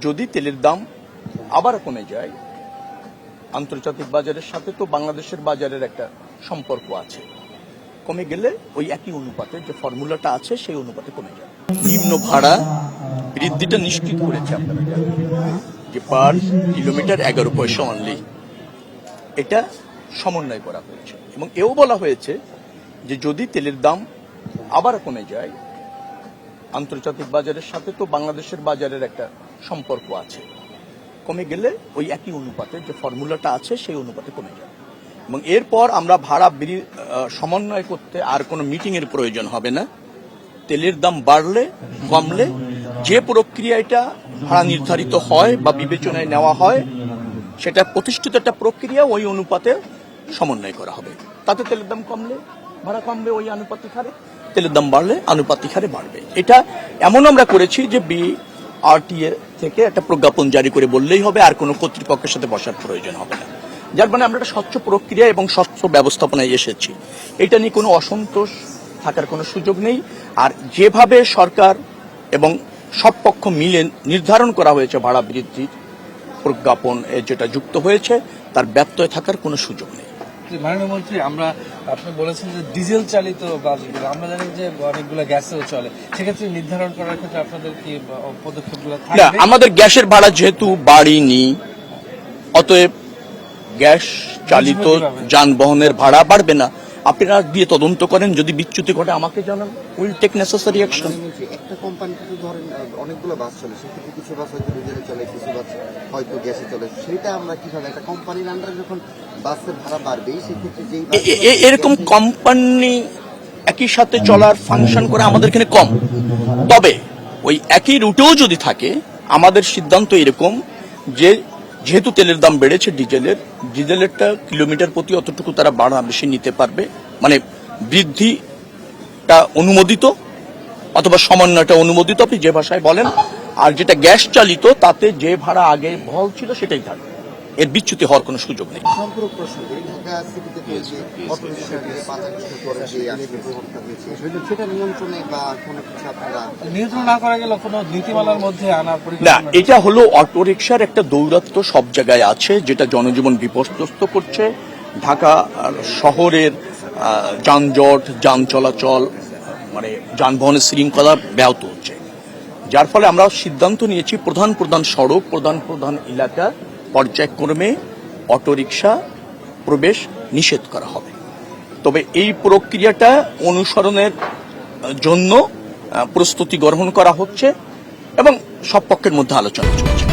যদি তেলের দাম আবার কমে যায় আন্তর্জাতিক বাজারের সাথে তো বাংলাদেশের বাজারের একটা সম্পর্ক আছে, কমে গেলে ওই একই অনুপাতে যে ফর্মুলাটা আছে সেই অনুপাতে কমে যায়। নিম্ন ভাড়া বৃদ্ধিটা নিশ্চিত করেছে আপনারা জানেন যে পার কিলোমিটার 11 পয়সা অনলি, এটা সমন্বয় করা হয়েছে এবং এও বলা হয়েছে যে যদি তেলের দাম আবার কমে যায় আন্তর্জাতিক বাজারের সাথে তো বাংলাদেশের বাজারের একটা সম্পর্ক আছে, কমে গেলে ওই একই অনুপাতে যে ফর্মুলাটা আছে সেই অনুপাতে কমে যায় এবং এরপর আমরা ভাড়া সমন্বয় করতে আর কোনো মিটিং এর প্রয়োজন হবে না। তেলের দাম বাড়লে কমলে যে প্রক্রিয়াটা ভাড়া নির্ধারিত হয় বা বিবেচনায় নেওয়া হয় সেটা প্রতিষ্ঠিত একটা প্রক্রিয়া, ওই অনুপাতে সমন্বয় করা হবে। তাতে তেলের দাম কমলে ভাড়া কমবে ওই আনুপাতিক হারে, তেলের দাম বাড়লে আনুপাতিক হারে বাড়বে। এটা এমন আমরা করেছি যে বিআরটিএ থেকে একটা প্রজ্ঞাপন জারি করে বললেই হবে, আর কোনো কর্তৃপক্ষের সাথে বসার প্রয়োজন হবে না। যার মানে আমরা একটা স্বচ্ছ প্রক্রিয়া এবং স্বচ্ছ ব্যবস্থাপনায় এসেছি। এটা নিয়ে কোনো অসন্তোষ থাকার কোনো সুযোগ নেই। আর যেভাবে সরকার এবং সব পক্ষ মিলে নির্ধারণ করা হয়েছে ভাড়া বৃদ্ধির প্রজ্ঞাপন যেটা যুক্ত হয়েছে তার ব্যত্যয় থাকার কোনো সুযোগ নেই। মাননীয় মন্ত্রী, আপনি বলেছেন যে ডিজেল চালিত বাসগুলো, আমরা জানি যে অনেকগুলো গ্যাসেও চলে, সেক্ষেত্রে নির্ধারণ করার ক্ষেত্রে আপনাদের কি পদক্ষেপগুলো থাকবে? না, আমাদের গ্যাসের ভাড়া যেহেতু বাড়েনি, অতএব গ্যাস চালিত যানবাহনের ভাড়া বাড়বে না। আপনারা দিয়ে তদন্ত করেন, যদি বিচ্যুতি ঘটে আমাকে জানান, উইল টেক নেসেসারি অ্যাকশন। একটা কোম্পানিতে ধরেন অনেকগুলো বাস চলে, সেক্ষেত্রে কিছু বাস হয়তো ডিজেলে চলে, কিছু বাস হয়তো গ্যাসে চলে, সেটা আমরা কিভাবে একটা কোম্পানির আন্ডারে যখন বাসের ভাড়া বাড়বে সেক্ষেত্রে এরকম কোম্পানি একই সাথে চলার ফাংশন করে আমাদের এখানে কম, তবে ওই একই রুটেও যদি থাকে আমাদের সিদ্ধান্ত এরকম যে যেহেতু তেলের দাম বেড়েছে ডিজেলেরটা কিলোমিটার প্রতি অতটুকু তারা ভাড়া বেশি নিতে পারবে, মানে বৃদ্ধিটা অনুমোদিত অথবা সমন্বয়টা অনুমোদিত, আপনি যে ভাষায় বলেন। আর যেটা গ্যাস চালিত তাতে যে ভাড়া আগে বহাল ছিল সেটাই থাকবে, এর বিচ্যুতি হওয়ার কোনো সুযোগ নেই। সম্পূরক প্রশ্ন, ঢাকা সিটিতে সেটা নিয়ন্ত্রণে বা কোনো কিছু আপনারা নিয়ন্ত্রণ না করা গেলে কোনো নীতিমালার মধ্যে আনার না, এটা হলো অটোরিকশার একটা দৌরাত্ম্য সব জায়গায় আছে, যেটা জনজীবন বিপর্যস্ত করছে। ঢাকা শহরের যানজট, যান চলাচল, মানে যানবাহনের শৃঙ্খলা ব্যাহত হচ্ছে, যার ফলে আমরা সিদ্ধান্ত নিয়েছি প্রধান প্রধান সড়ক, প্রধান এলাকা পর্যায়ক্রমে অটোরিকশা প্রবেশ নিষেধ করা হবে। তবে এই প্রক্রিয়াটা অনুসরণের জন্য প্রস্তুতি গ্রহণ করা হচ্ছে এবং সব পক্ষের মধ্যে আলোচনা চলছে।